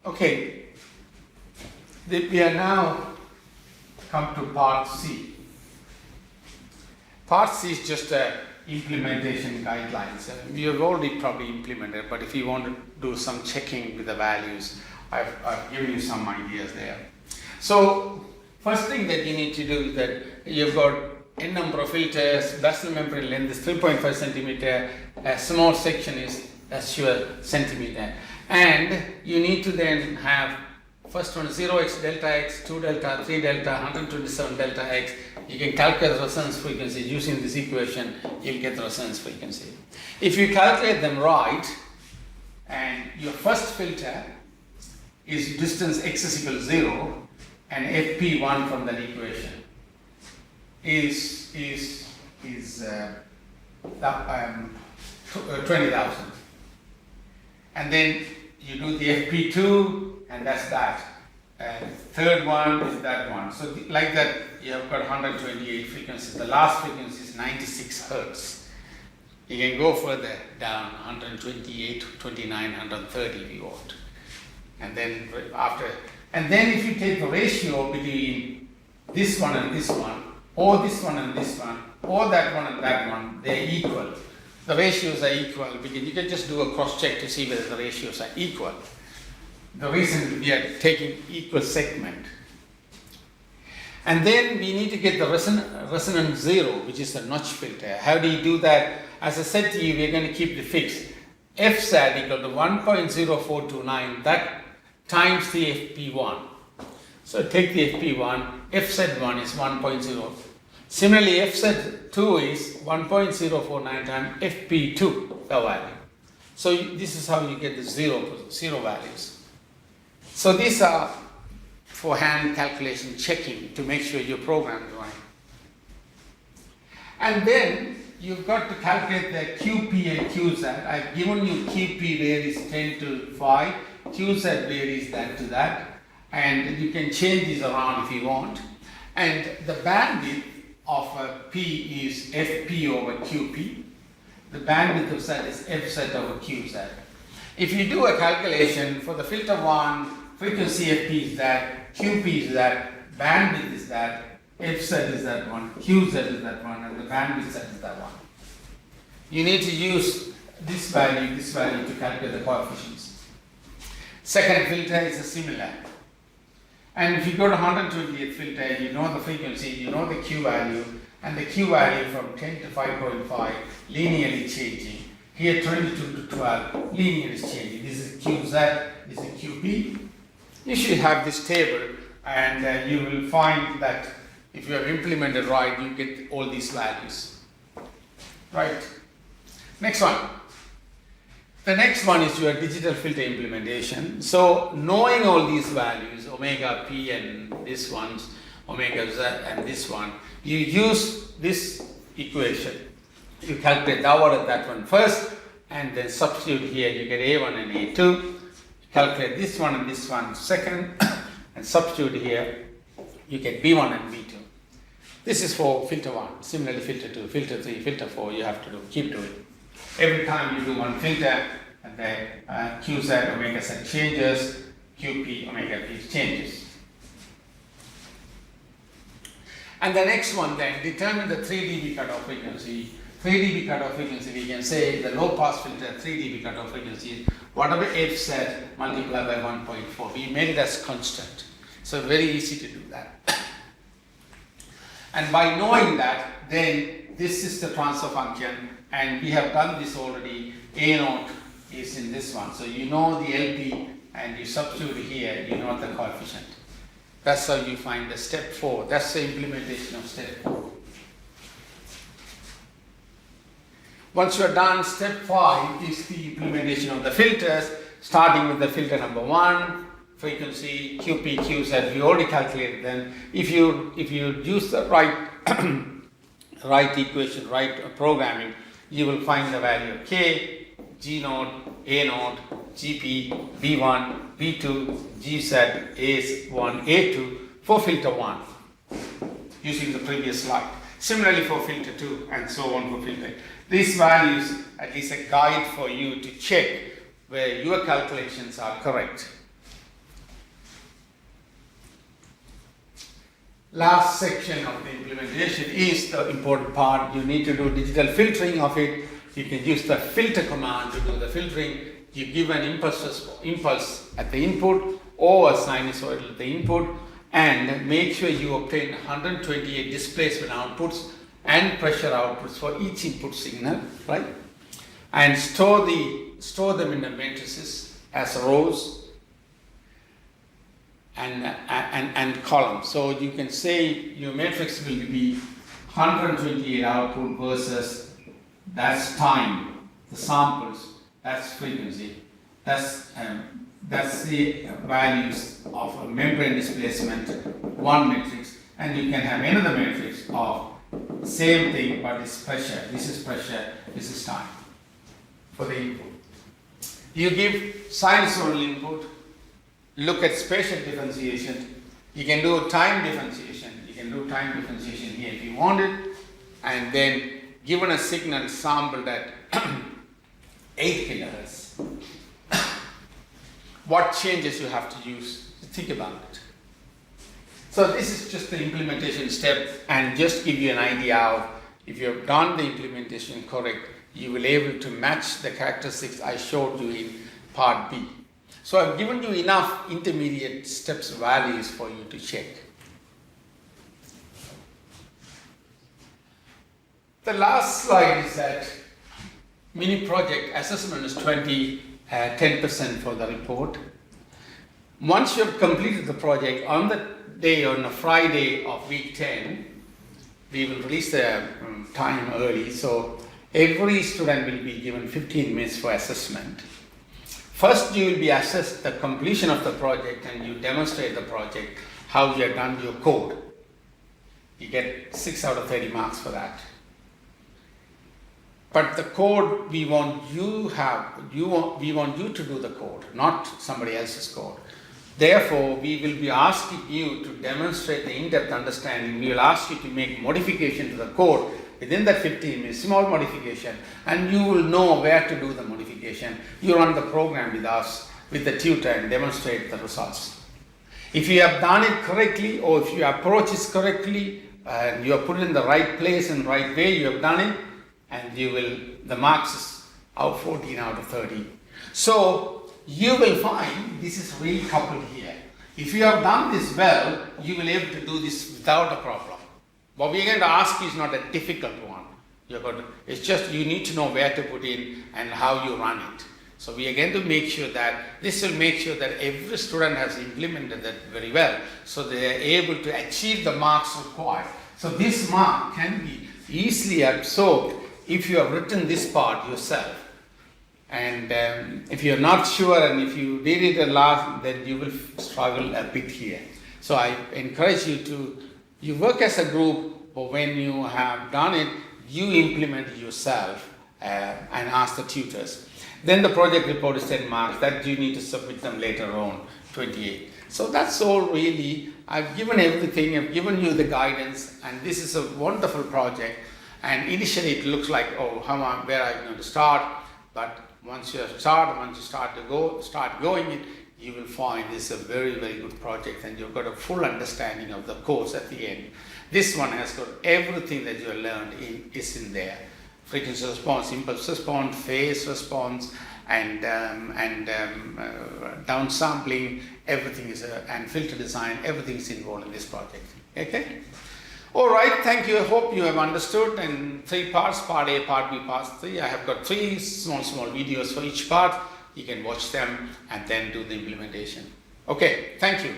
Okay, we are now come to part C. Part C is just a implementation guidelines. We have already probably implemented, but if you want to do some checking with the values, I've given you some ideas there. So first thing that you need to do is that you've got n number of filters, basal membrane length is 3.5 centimeter, a small section is as your centimeter, and you need to then have first one 0x delta x, 2 delta, 3 delta, 127 delta x. You can calculate the resonance frequency using this equation, you'll get the resonance frequency. If you calculate them right, and your first filter is distance x is equal to 0, and FP1 from that equation is 20,000. And then you do the FP2, and that's that. And third one is that one. So like that, you have got 128 frequencies. The last frequency is 96 hertz. You can go further down, 128, 29, 130 if you want. And then if you take the ratio between this one and this one, or this one and this one, or that one and that one, they're equal. The ratios are equal because you can just do a cross check to see whether the ratios are equal. The reason we are taking equal segment. And then we need to get the resonance zero, which is the notch filter. How do you do that? As I said to you, we're going to keep the fixed. FZ equal to 1.0429, that times the FP1. So take the FP1, FZ1 is 1.0. Similarly, FZ2 is 1.049 times FP2, the value. So this is how you get the zero values. So these are for hand calculation checking to make sure your program is right. And then you've got to calculate the QP and QZ. I've given you QP varies 10 to 5, QZ varies that to that, and you can change these around if you want. And the bandwidth of a P is FP over QP. The bandwidth of Z is FZ over QZ. If you do a calculation for the filter 1, frequency FP is that, QP is that, bandwidth is that, FZ is that one, QZ is that one, and the bandwidth Z is that one. You need to use this value to calculate the coefficients. Second filter is a similar. And if you go to 128th filter, you know the frequency, you know the Q value, and the Q value from 10 to 5.5 linearly changing. Here 22 to 12 linearly is changing. This is QZ, this is QP. You should have this table, and you will find that if you have implemented right, you get all these values. Right. Next one. The next one is your digital filter implementation. So knowing all these values, omega P and this one's, omega Z and this one, you use this equation. You calculate that one and that one first, and then substitute here, you get A1 and A2. Calculate this one and this one second, and substitute here, you get B1 and B2. This is for filter 1. Similarly, filter 2, filter 3, filter 4, you have to keep doing. Every time you do one filter, and then QZ omega Z changes, QP omega P changes. And the next one then, determine the 3 dB cutoff frequency. 3 dB cutoff frequency, we can say the low pass filter 3 dB cutoff frequency, whatever FZ multiplied by 1.4. We made it as constant. So very easy to do that. And by knowing that, then this is the transfer function, and we have done this already. A0 is in this one. So you know the LP, and you substitute here, you know the coefficient. That's how you find the step 4. That's the implementation of step 4. Once you are done, step 5 is the implementation of the filters, starting with the filter number 1, frequency, QP, QZ. We already calculated them. If you use the right equation, right programming, you will find the value of K, G node, A node, GP, B1, B2, GZ, A1, A2 for filter 1 using the previous slide. Similarly for filter 2 and so on for filter. These values at least a guide for you to check where your calculations are correct. last section of the implementation is the important part. You need to do digital filtering of it. You can use the filter command to do the filtering. You give an impulse at the input or a sinusoidal at the input, and make sure you obtain 128 displacement outputs and pressure outputs for each input signal, right? And store them in the matrices as rows and columns. So you can say your matrix will be 128 output versus that's time, the samples, that's frequency, that's the values of a membrane displacement, one matrix, and you can have another matrix of same thing, but it's pressure, this is time for the input. You give sinusoidal input, look at spatial differentiation, you can do time differentiation, here if you want it, and then given a signal sampled at 8 kilohertz, what changes you have to use, think about it. So this is just the implementation step, and just give you an idea of if you have done the implementation correct, you will be able to match the characteristics I showed you in part B. So I've given you enough intermediate steps values for you to check. The last slide is that mini project assessment is 10% for the report. Once you have completed the project, on the day, on a Friday of week 10, we will release the time early, so every student will be given 15 minutes for assessment. First, you will be assessed the completion of the project, and you demonstrate the project, how you have done your code. You get 6 out of 30 marks for that. But the code, we want you to do the code, not somebody else's code. Therefore, we will be asking you to demonstrate the in-depth understanding. We will ask you to make modification to the code within that 15 minutes, small modification, and you will know where to do the modification. You run the program with us, with the tutor, and demonstrate the results. If you have done it correctly, or if your approach is correctly, and you have put it in the right place and right way, you have done it, and the marks is out 14 out of 30. So you will find this is really coupled here. If you have done this well, you will be able to do this without a problem. What we are going to ask you is not a difficult one. It's just you need to know where to put in and how you run it. So we are going to make sure that this will make sure that every student has implemented that very well, so they are able to achieve the marks required. So this mark can be easily absorbed if you have written this part yourself. And if you're not sure, and if you did it a lot, then you will struggle a bit here. So I encourage you work as a group, but when you have done it, you implement it yourself and ask the tutors. Then the project report is 10 marks, that you need to submit them later on, 28. So that's all really. I've given everything, I've given you the guidance, and this is a wonderful project. And initially it looks like, oh, where are you going to start? But once you start going it, you will find this is a very, very good project, and you've got a full understanding of the course at the end. This one has got everything that you have learned is in there. Frequency response, impulse response, phase response, and downsampling, everything is, and filter design, everything is involved in this project. Okay? All right, thank you. I hope you have understood. And 3 parts, part A, part B, part C. I have got 3 small videos for each part. You can watch them and then do the implementation. Okay, thank you.